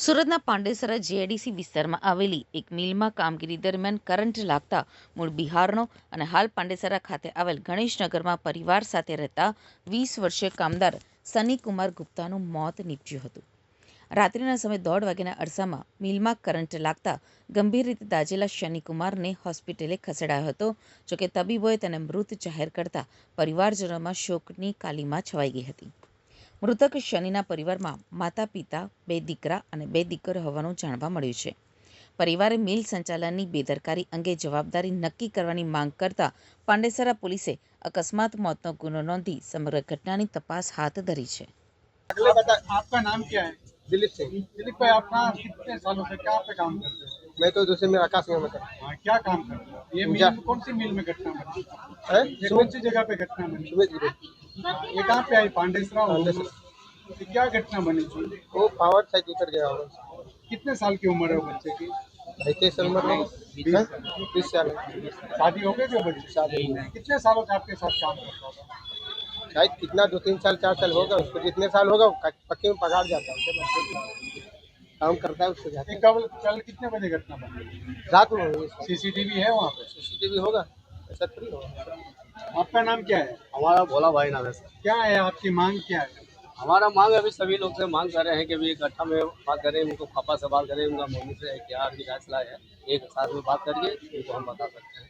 સુરતના પાંડેસરા જીઆઈડીસી વિસ્તારમાં આવેલી એક મિલમાં કામગીરી દરમિયાન કરંટ લાગતા મૂળ બિહારનો અને હાલ પાંડેસરા ખાતે આવેલ ગણેશનગરમાં પરિવાર સાથે રહેતા 20 વર્ષીય કામદાર સનીકુમાર ગુપ્તાનું મોત નીપજ્યું હતું. રાત્રિના સમયે 1:30 વાગ્યાના અરસામાં મિલમાં કરંટ લાગતા ગંભીર રીતે દાઝેલા શનિકુમારને હોસ્પિટલે ખસેડાયો હતો. જોકે તબીબોએ તેને મૃત જાહેર કરતા પરિવારજનોમાં શોકની કાલીમાં છવાઈ ગઈ હતી. મૃતક શનિના પરિવારમાં માતા પિતા, 2 દીકરા અને 2 દીકરીઓ હોવાનું જાણવા મળ્યું છે. પરિવારે મિલ સંચાલનની બેદરકારી અંગે જવાબદારી નક્કી કરવાની માંગ કરતા પાંડેસરા પોલીસે અકસ્માત મોતનો ગુનો નોંધી સમગ્ર ઘટનાની તપાસ હાથ ધરી છે. आपका नाम क्या है? दिलीप सिंह। दिलीप भाई, आप कहाँ कितने सालों से क्या पे काम करते हो? मैं तो दूसरे में आकाश में करता हाँ, क्या काम करते हो? ये मिल जा- कौन सी मिल में घटना बनी? है ये कौन सी जगह पे घटना बनी? सुमित गिरी ये कहाँ पे आई? पांडेसरा? पांडेसरा। ये क्या घटना बनी थी? वो पावर साइकिल पर गया होगा। कितने साल की उम्र है वो बच्चे की? 35 साल में 20 साल शादी हो गई क्या बड़ी? शादी। कितने सालों से आपके साथ काम करता था? शायद कितना 2-3 साल 4 साल होगा उसको, जितने साल होगा पक्के में पगार जाता है उसके बाद काम करता है उसको जाते ये कब कल कितने बजे घटना बनी? रात में हुई। सीसीटीवी है वहाँ पे? सीसीटीवी होगा, ऐसा थोड़ी होगा। आपका नाम क्या है? हमारा भोला भाई नाम है सर। क्या है आपकी मांग क्या है? हमारा मांग अभी सभी लोग से मांग कर रहे हैं कि अभी इकट्ठा में बात करें, उनको पापा से बात करें, उनका मम्मी से क्या अभी फैसला है, एक साथ में बात करिए उनको हम बता सकते हैं।